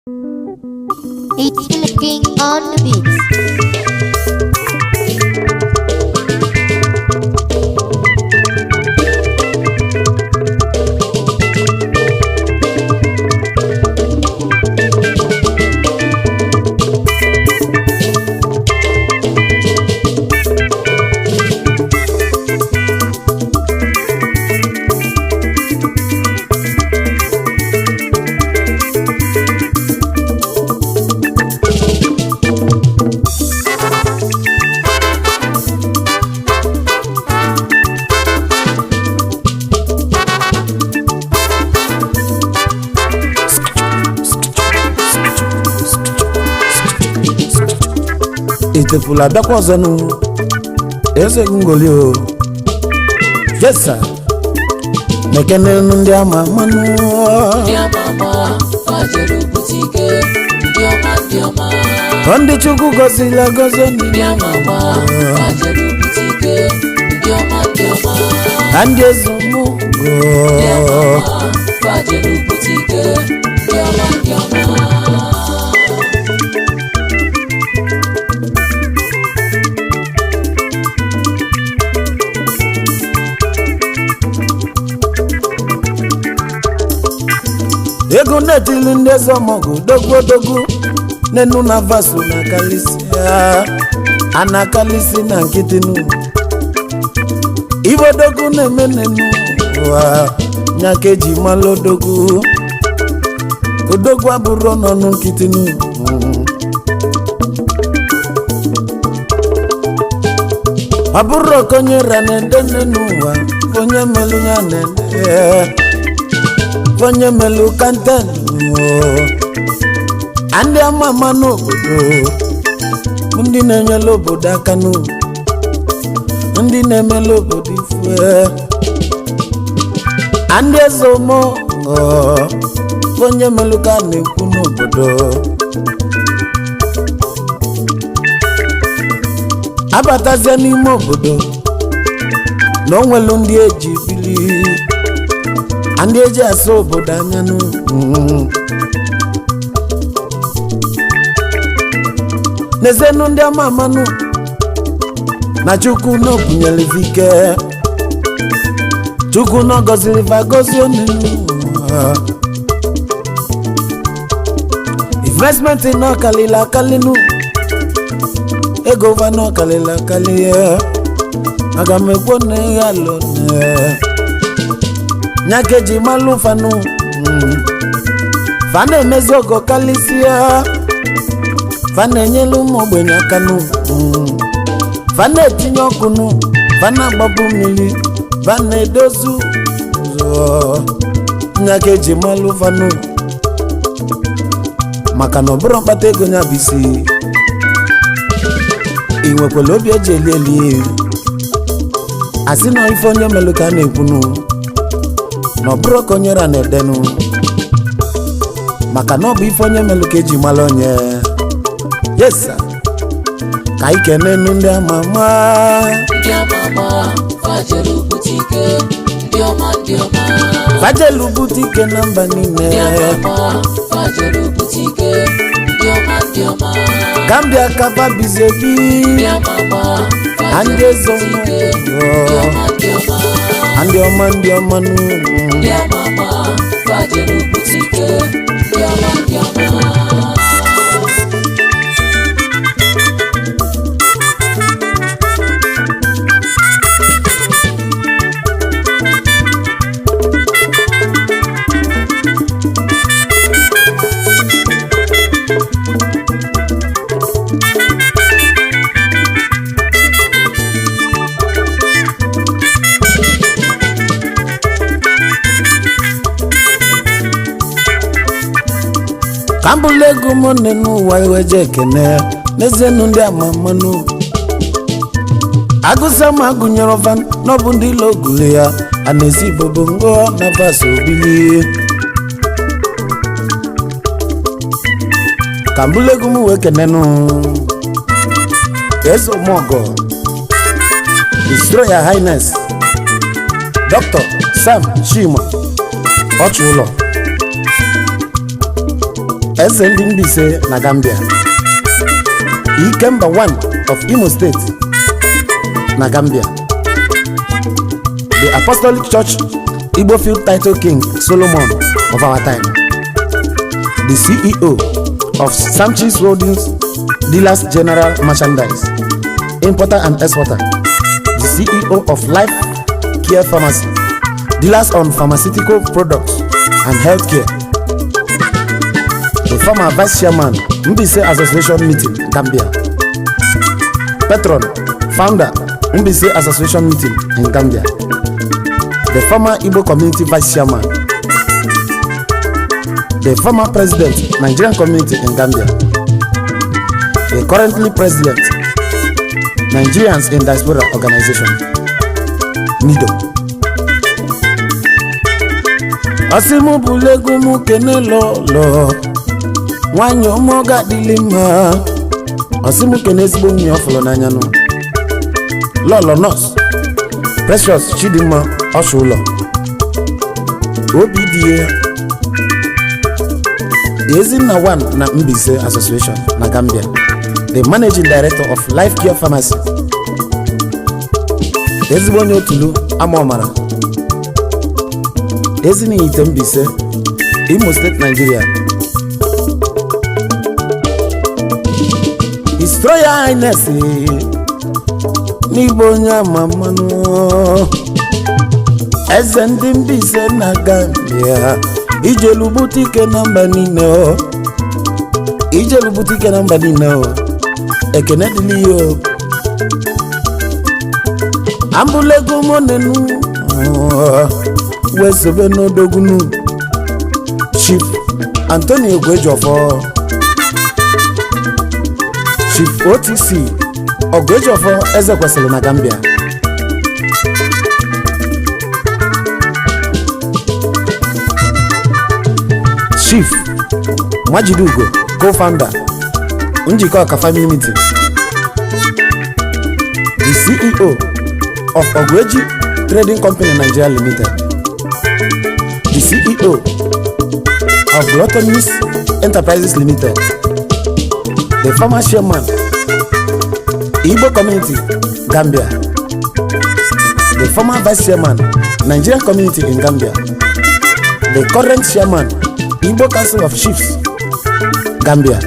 It's looking on the beats. Itefula dakwa zanu eze ngoli o yes sir mekene ndi ama manu ndi ama fajeru butike ndi ama ndi chuku gozila gozoni ndi ama fajeru butike ndi ama andi ezumu ndi ama fajeru butike ndi ama ego netili ndị ezomogu dogu nenu na vasu na kalisia anakalisi na nkitinu ibo dogu na-eme nenu wa nyakeji malo dogu odogwu abụrụ n'ọnụ nkitinu abụrụ okonyera na-ede nenu wa onye melu ya na-ede fonye melu kantelu andi amama n'obodo ndị na-enyela obodo aka ndị na-emela obodo ifue andi ezomo fonye melu ka na-ekwu n'obodo abatazie n'ime obodo na onwelu ndị eji bili andi eji asa obodo anya n'ezenu ndị ama amanụ na chukwu n'obunyere vike chukwu n'ọgọziri vagozi onenu investment n'ọkalila akalinu ego va n'ọkalila akali aga m ekwo na ihe alụ nyakeji malu fanu fana emezi ogo kalisia fana enyelu ụmụ ogbenye akanu fana etinye ọkụnụ fana agbabu mmiri fana edozu ụzọ nyakeji malu fanu maka na ọbụrụ mkpata ego nya bisi inwekwala obi eji eli asị na ife onye melu ka a na-ekwunu na ọbụrụ ka onye ra na-edenu maka na ọ bụ ife onye melu ka eji mara onye yes sir ka anyị kenenu ndị ama fajeru butike ndi ama fajelu butike na mba niile ndi ama fajeru butike ndi ama Gambia kaba bizebi ndi ama andi ezomo andi ọma ndi ama fajeru butike ndi ama kambulegu monenu wa iweje kene nezenu ndị ama amanụ agụsa ma agụnyere ọvan n'ọbụ ndị ilo ogule ya a na-esi bobo ngo na vaso obili kambulegu mu wee kenenu ezomogo His Royal Highness Dr. Sam Chima Ọchụlọ Eze ndị Mbaise na Gambia. Ikemba 1 of Imo State na Gambia. The Apostolic Church Igbo Field Title King Solomon of our time. The CEO of Samchis Holdings Dealers General Merchandise, Importer and Exporter. The CEO of Life Care Pharmacy, dealers on pharmaceutical products and healthcare. The former Vice Chairman, Mbaise Association Meeting, Gambia. Patron, Founder, Mbaise Association Meeting in Gambia. The former Igbo Community Vice Chairman. The former President, Nigerian Community in Gambia. The currently President, Nigerians in Diaspora Organization, NIDO. Asimu bulegu mukene lo wanyo moga dilima. Asimu kene ezigbo nyi ofolo n'anya no. Lolo nurse Precious Chidima Oshulo OBDA Ezinna 1 na Mbaise Association na Gambia. The Managing Director of Life Care Pharmacy. Ezigbo onye otulu Amomara. Ezinna ite Mbaise, Imo State, Nigeria. His Royal Highness n'Igbo nya mamano. Eze ndị Mbaise na Gambia. Ijelu butike namba nine. Ijelu butike namba nine. Ekene diliyo. Ambulego monenu. Wesebe no dogunu. Chief Anthony Ogwejofo. Chief OTC Ogwejofo Ezekwesili na Gambia. Chief Majidugo, co-founder Njikoka Family Meeting. The CEO of Ogweji Trading Company Nigeria Limited. The CEO of Gluttonous Enterprises Limited. The former chairman Igbo Community Gambia. The former vice chairman Nigerian Community in Gambia. The current chairman Igbo Council of Chiefs Gambia.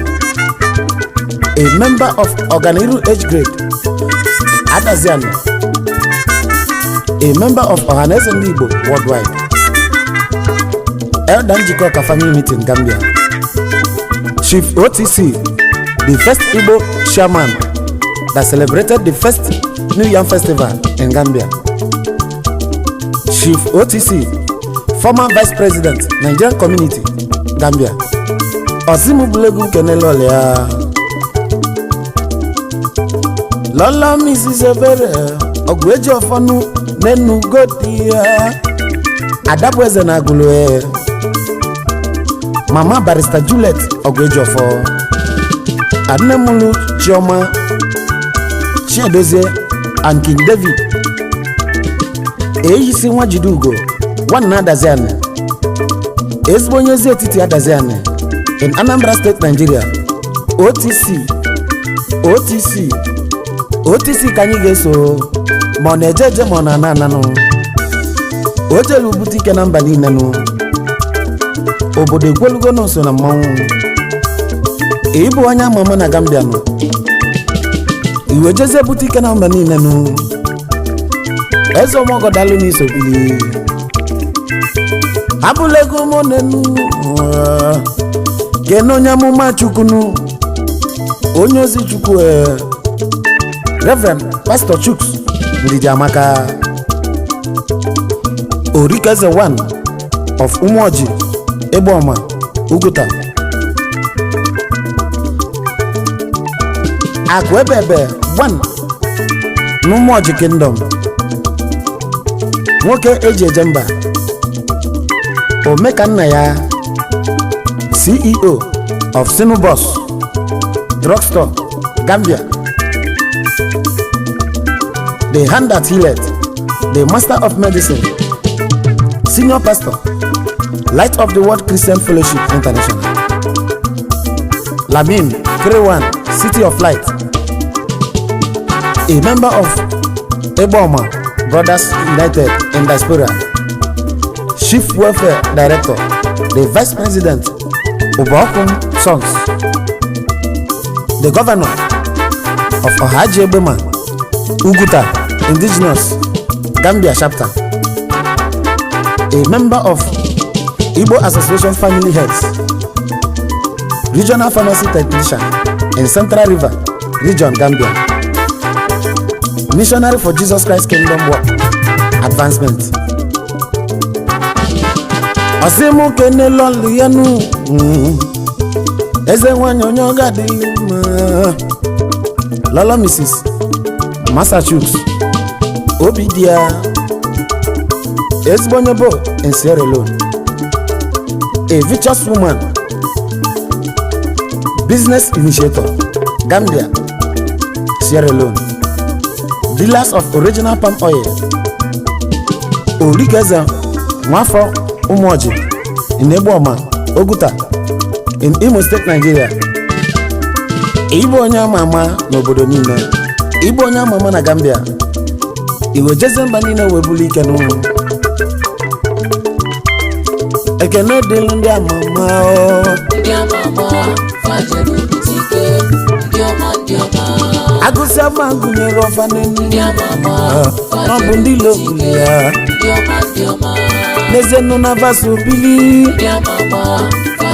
A member of Organiru Age Grade Adazian. A member of Ohanese Igbo Worldwide. Elder Njikoka Family Meeting Gambia. Chief OTC, the first Igbo chairman that celebrated the first New Yam Festival in Gambia. Chief OTC, former Vice President, Nigerian Community, Gambia. Osimu Bulegu Kenelolea. Lola Mrs. Ebere, Ogwejofonu Nenu Godia. Adabweze na Gulwe. Mama Barrister Juliet Ogwejofo. Adnemulu Chioma Chiedozie and King David. Eyisi Nwajidugo One Adaziane. Ezbonyezi Etiti Adaziane in Anambra State, Nigeria. OTC kanyigeso monejeje monana no. Ojelu butike namba nine no. Obodo egwelugo no so na mmanwu. Ibu anya mama na Gambia no. Iwejeze butike namba nine no. Ezo mogo dalu ni so bili. Abulego monenu. Geno nyamuma chukunu. Onyozi chukwu Reverend Pastor Chuks Ndijamaka. Orikaze 1 of Umoji Eboma Uguta. Akwebebe 1 Numoji Kingdom. Nwoke Ejejemba. Omekanaya, CEO of Sinubus Drugstore Gambia. The hand that healed, the Master of Medicine, Senior Pastor, Light of the World Christian Fellowship International. Lamin Krewan, City of Light, a member of Eboma Brothers United in Diaspora, Chief Welfare Director, the Vice President, Obaokum Sons, the Governor of Osadebe, Uguta Indigenous Gambia Chapter, a member of Igbo Association Family Heads, Regional Pharmacy Technician in Central River Region Gambia, Missionary for Jesus Christ Kingdom Work Advancement. Asimu kene loli yanu eze wanyo gadilima Lolo Mrs. Massachusetts Obidia Ezbonyobo in Sierra Leone, a virtuous woman, business initiator, Gambia, Sierra Leone, dealers of original palm oil, Origeza Mwafo Umoji in Eboma, Oguta in Imo State, Nigeria. Igbo onye mama n'obodo niile, Igbo onye mama na Gambia, iwe jeze mba niile webuli ike n'ụlọ. Ekene dịlụ ndị amama fajere butike ndị ọma agụsị ama gụnyere ọfane ndị amama ọ bụ ndị lokulu ya ndị ọma n'ezie nụ na vaso bili ndị amama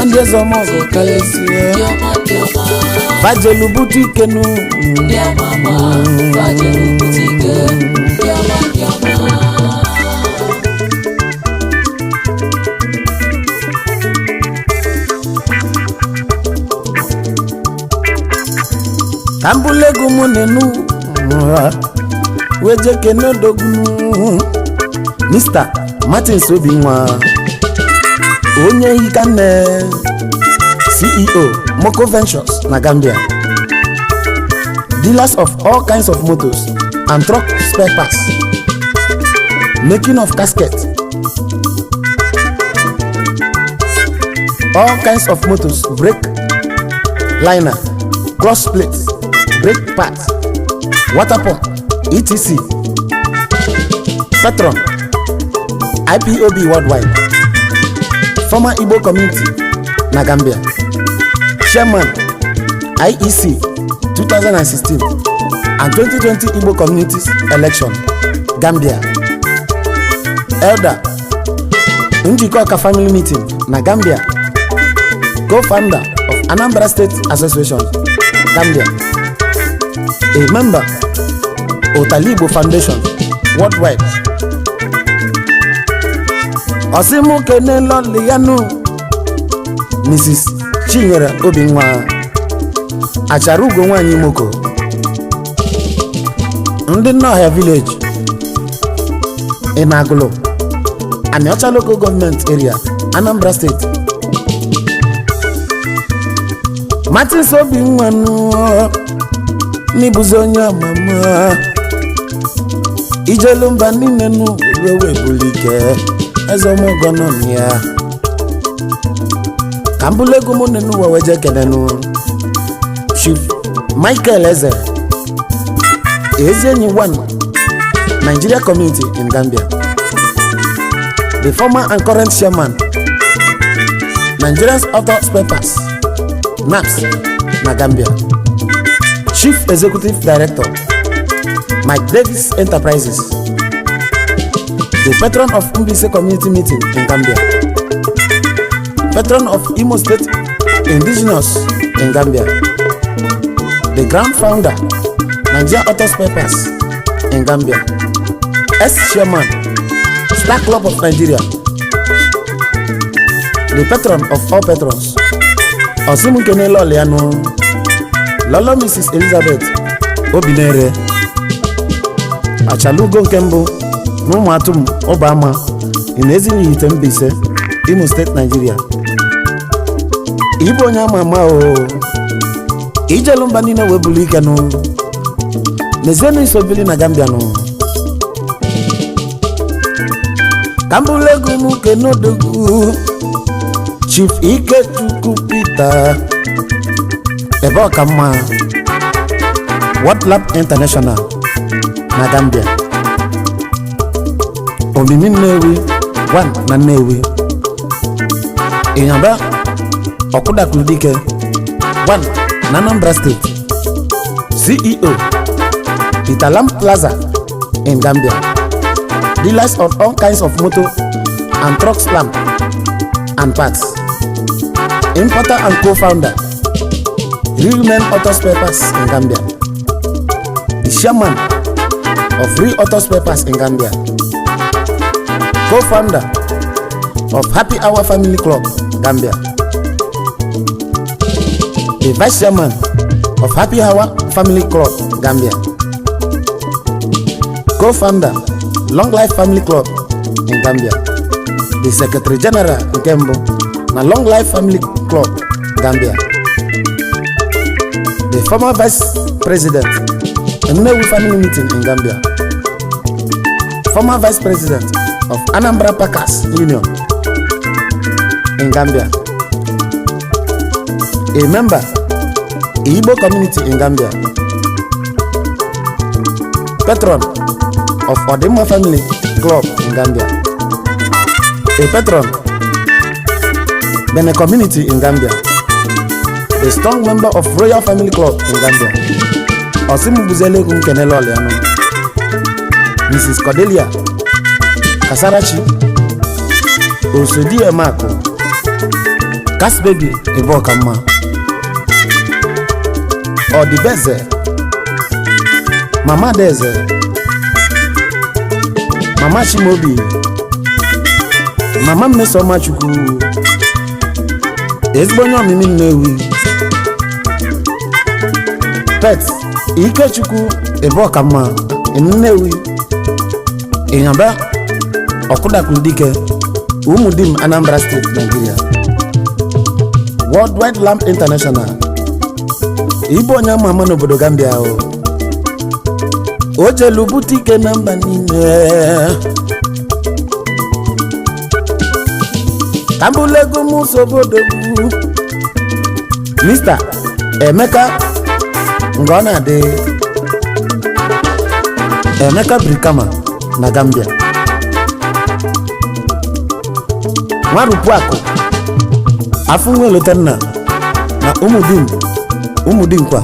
ndị eze ọmọgụ kalịsịa ndị ọma fajelu butike nụ ndị amama fajere butike ndị ọma Kambulegu monenu weje kene dogunu Mr. Martin Sobinwa onye hikane CEO Moko Ventures na Gambia, dealers of all kinds of motors and truck spare parts, making of caskets, all kinds of motors, brake liner, cross plates, brake pads, water pump, etc. Patron, IPOB worldwide, former Igbo community na Gambia, chairman IEC 2016 and 2020 Igbo communities election Gambia, elder Njikoka family meeting na Gambia, co-founder of Anambra State Association Gambia, a member Otalibo Foundation worldwide. Osimu kene loli yanu Mrs. Chinyere Obinwa Acharugo nwanyi moko ndị Nnohia village in Agụlụ, Aniocha local government area, Anambra State. Martin Sobinwa n'ibuzi onye amama ijelu mba niile nu wewe bulike ezomogo nọ ya kambulegu monenu weweje kenenu Chief Michael Eze Ezenyi One Nigeria community in Gambia, the former and current chairman Nigerians Auto Spare Parts NAPS na Gambia, Chief Executive Director Mike Davis Enterprises, the patron of Mbise Community Meeting in Gambia, patron of Imo State Indigenous in Gambia, the grand founder Nigeria Auto Spare Parts in Gambia, ex-chairman Star Club of Nigeria, the patron of all patrons. Osimu kene loliano Lolo Mrs. Elizabeth Obinere Achalugo Nkembo Numuatum Obama in Ezini Mbise, Imo State, Nigeria. Igbo onye mama o ijelumba nina webulika no nezenu isobili na Gambia no kambulegu muke nodogu Chief Ikechukwu Peter ebe ọ ka mma World Lab International na Gambia, omimi Nnewi 1 na Nnewi, Inyaba Okudakuludike 1 na Anambra State, CEO Italam Plaza in Gambia, dealers of all kinds of motor and truck lamp and parts, importer and co-founder Real Men Auto Spare Parts in Gambia, the chairman of Real Auto Spare Parts in Gambia, co-founder of Happy Hour Family Club Gambia, the vice chairman of Happy Hour Family Club Gambia, co-founder Long Life Family Club in Gambia, the secretary general Nkembo na Long Life Family Club Gambia, the former vice president Nnewi Family Meeting in Gambia, former vice president of Anambra Packers Union in Gambia, a member Igbo community in Gambia, patron of Odema Family Club in Gambia, a patron Bene community in Gambia, a strong member of Royal Family Club in Gambia, Osimubuzele Nkenelole Ano, Mrs. Cordelia Kasarachi Osodie Mako, Cas Baby Ibokama, Odibeze, Mama Deze, Mama Chimobi, Mama Mesoma Chukwu, ezigbo omimi Nnewi, Pet Ikechukwu Ibokama Nnewi, Inyaba Okudakuludike Umudim Anambra State Nigeria, Worldwide Lamp International, Igbo onye mama n'obodo Gambia o jelu butike na mba niile Kambulego musobodogwu Mr. Emeka Ngonade Emeka Brikama na Gambia, Nwarupuako Afunwe Lotenna na Umudinkwa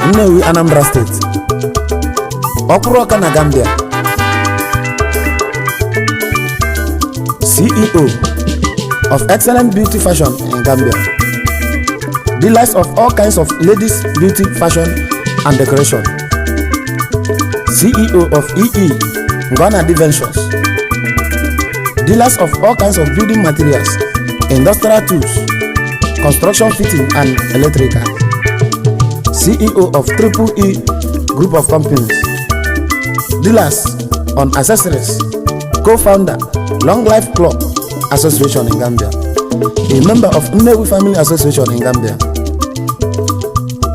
Nnewi Anambra State, Okuroka na Gambia, CEO of Excellent Beauty Fashion in Gambia, dealers of all kinds of ladies beauty fashion and decoration, CEO of EE Ngonadi Ventures, dealers of all kinds of building materials, industrial tools, construction fitting and electrical, CEO of Triple E Group of Companies, dealers on accessories, co-founder Long Life Club Association in Gambia, a member of Nnewi Family Association in Gambia,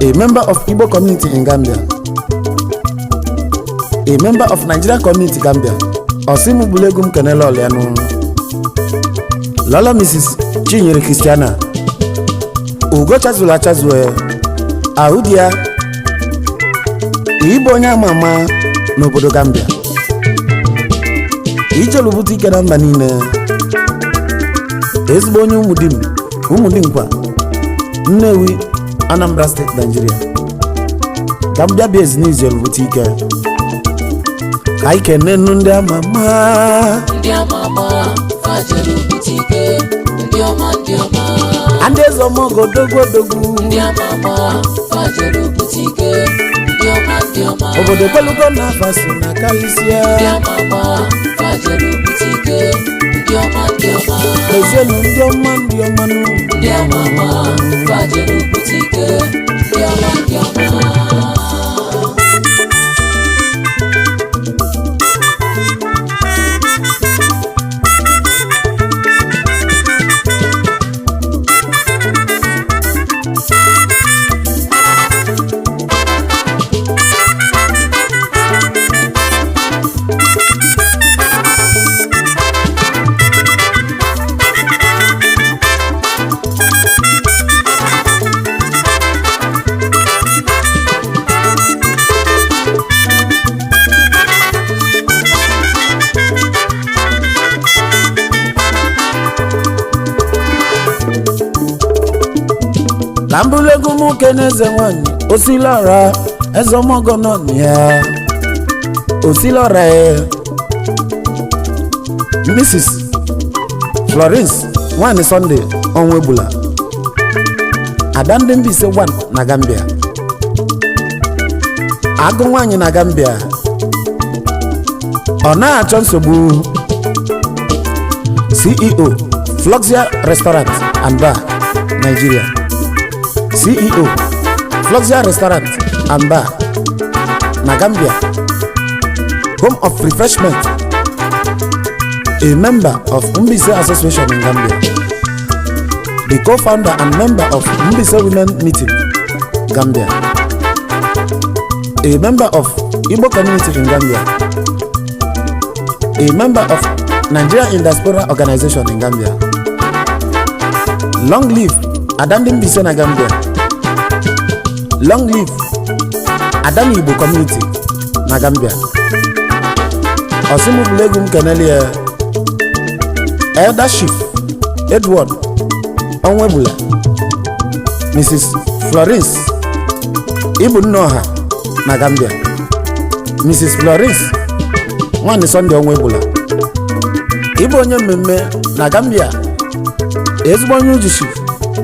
a member of Igbo community in Gambia, a member of Nigeria community Gambia, Osimubulegu Nkenelole Ano, Lolo Mrs. Chinyere Christiana, Ugo Chazula Chazue, Ahudia, Igbo onye mama n'obodo Gambia, Ijelu butike na mba niile, ezigbo onye Umudinkwa Nnewi Anambra State Nigeria, Gambia base n'Ijelu butike ka ike nenu ndị amama fajelu butike ndị ọma ndị ezomogo dogwu ndị amama fajelu butike ndị ọma obodo kwelugo na faso na kalisia ndị amama fajelu butike ndị ọma ezienu ndị ọma ndị amama fajelu butike ndị ọma ka mbụlegwu m kene eze nwanyị Osilora ezomogo nọ ya Osilora Mrs. Florence nwanyị Sunday Onwegbula ada ndị Mbaise 1 na Gambia agụ nwanyị na Gambia ọ na-achọ nsogbu CEO Floxia Restaurant and Bar Nigeria CEO Floxia Restaurant and Bar na Gambia Home of Refreshment, a member of Mbaise Association in Gambia, the co-founder and member of Mbaise Women Meeting Gambia, a member of Igbo community in Gambia, a member of Nigeria in Diaspora Organization in Gambia. Long live Adandi Mbaise na Gambia. Long live Adani Igbo community na Gambia. Osimu Bulegum Kenelia Elder Chief Edward Onwebula Mrs. Florence Ibunoha na Gambia. Mrs. Florence Nwani Sunday Onwebula Ibu onye mmemme na Gambia. Ezigbo onye ujishi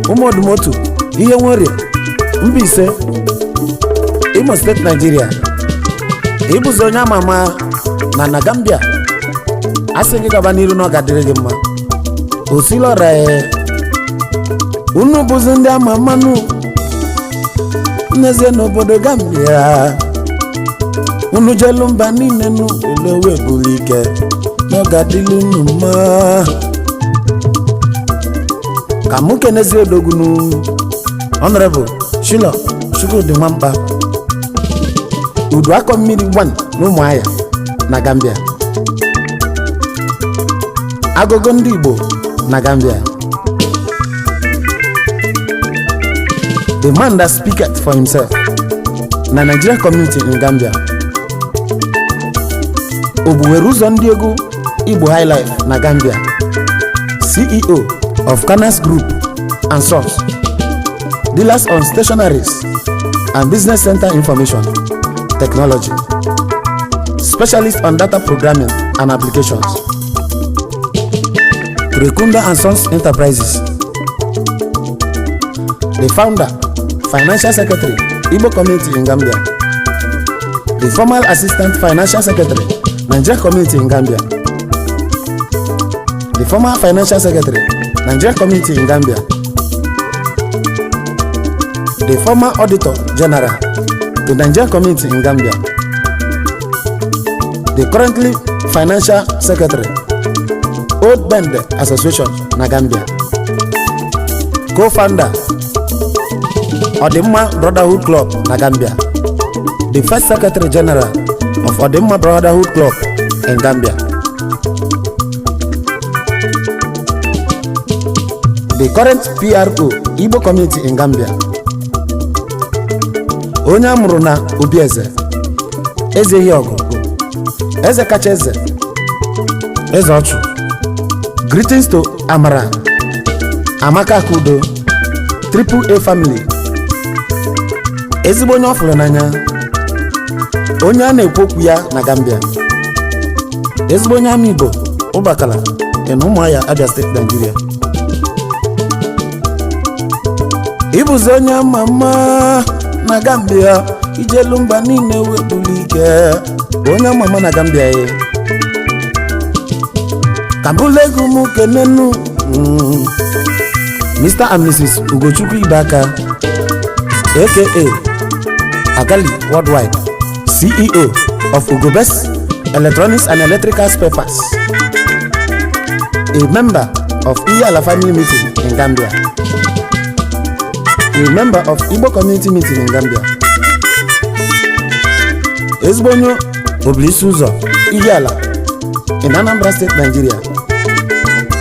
ụmụodumotu ihe nwere Mbaise Imo State Nigeria. Ibuzi onye ama na Gambia. Asị gị gaba n'iru na ọ ga-adịrị gị mma. Osilora unu bụzi ndị ama mmanụ n'ezie n'obodo Gambia. Unu jelu mba niile n'ụlọ buru ike na ọ ga-adịrị unu mma. Ka mụ kenezi odogunu Honorable Shilo Chukwudi Nwamkpa Udu akọ mmiri 1 n'Ụmụahịa na Gambia. Agogo ndị Igbo na Gambia. The man that speaketh for himself na Nigeria community in Gambia. Obuwere ụzọ ndị egwu Igbo High Life na Gambia. CEO of Canas Group and Sons, dealers on stationaries and business center information technology, specialist on data programming and applications. Rekunda and Sons Enterprises, the founder, financial secretary, Igbo community in Gambia, the former assistant financial secretary, Nigeria community in Gambia, the former financial secretary, Nigeria community in Gambia, the former auditor general, the Nigeria community in Gambia, the currently financial secretary, Old Band Association na Gambia, co-founder Odimma Brotherhood Club na Gambia, the first secretary general of Odimma Brotherhood Club in Gambia, the current PRO Igbo community in Gambia. Onye amụrụ na Obieze Eze Hiogo Eze kacha eze Eze Ọchụ. Greetings to Amara Amaka Kudo Triple A family. Ezigbo onye ọfụrụ n'anya, onye a na-ekwu okwu ya na Gambia. Ezigbo onye ama Igbo Ụbakala in Ụmụahịa, Abia State, Nigeria. Ibuzi onye ama mma na Gambia. Ijelu mba niile webuli ike onye ama mma na Gambia. Kabulegu mu kenenu Mr. and Mrs. Ugochukwu Ibaka aka Agali Worldwide, CEO of Ugobest Electronics and Electrical Spare Parts, a member of Iyala Family Meeting in Gambia, a member of Igbo Community Meeting in Gambia. Ezbonyo Oblisuzo Iyala in Anambra State, Nigeria.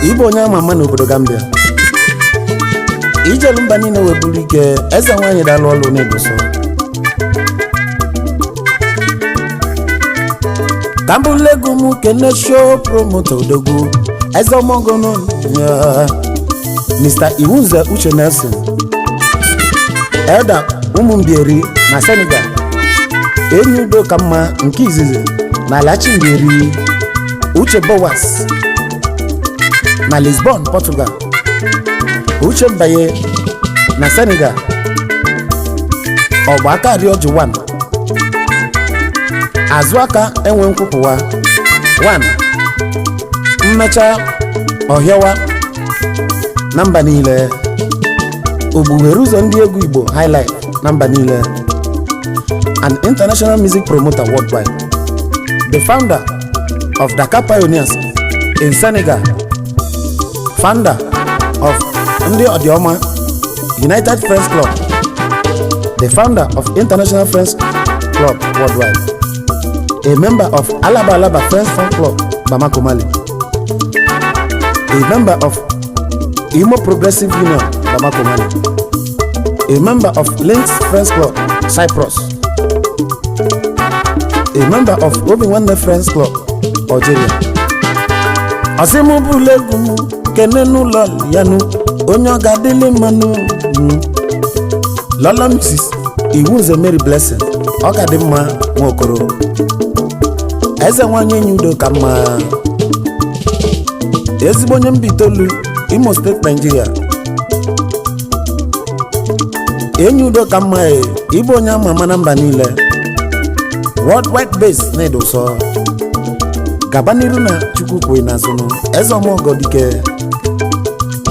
Igbo onye ama mma n'obodo Gambia. Ijelu mba niile weburu ike eze nwanyị dalụ ọlụ n'Egoso. Kambulegu mu kene show promoter odogwu eze omogono Mr. Iwunze Uche Nelson, Elda Ụmụmbieri na Senegal, enyi udo ka mma nke izizi na Lachimbieri, Uche Bowas na Lisbon, Portugal, Uche Mbaye na Senegal, Ọgbaka Rioji 1, Azụaka enwe nkwupụwa 1, Mmecha Ọhịawa na mba niile, Ogbuwere ụzọ ndị egwu Igbo highlight na mba niile, an international music promoter worldwide, the founder of Dakar Pioneers in Senegal, founder of Ndị Odioma United Friends Club, the founder of International Friends Club worldwide, a member of Alaba Alaba Friends Fan Club Bamako, Mali, a member of Imo Progressive Union Bamako, Mali, a member of Links Friends Club Cyprus, a member of Obi-Wan Friends Club Algeria. Asimubulegu kenenu lol yanu onye gadele manu Lola Mrs. Iwunze Mary Blessing Ọgadimma Nwokoro, eze nwanyị enyi udo ka mma, ezigbo onye Mbitolu, Imo State, Nigeria. Enyi udo ka mma ịbụ onye ama ama na mba niile, worldwide base na edoso gaba n'iru na Chukwu kwe na azụnụ, eze ọmọgọ dike.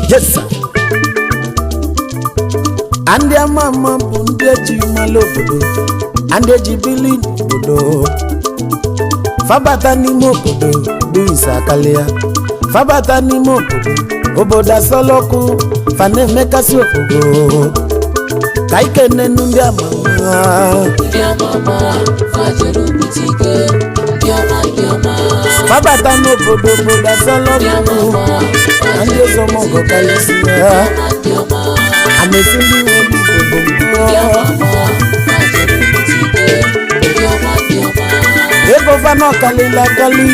Yes sir. Ndị ama ama bụ ndị eji mmalụ obodo, ndị eji bili obodo, fabata n'ime obodo dị ise akalia, fabata n'ime obodo asọlọkụ fa na-emekasị obodo ka ike nenu ndị ama fabata n'obodo asọlọkụ ndị ezomọgọ kalisi ya amesi ndị nwere ego fa n'ọkalila kali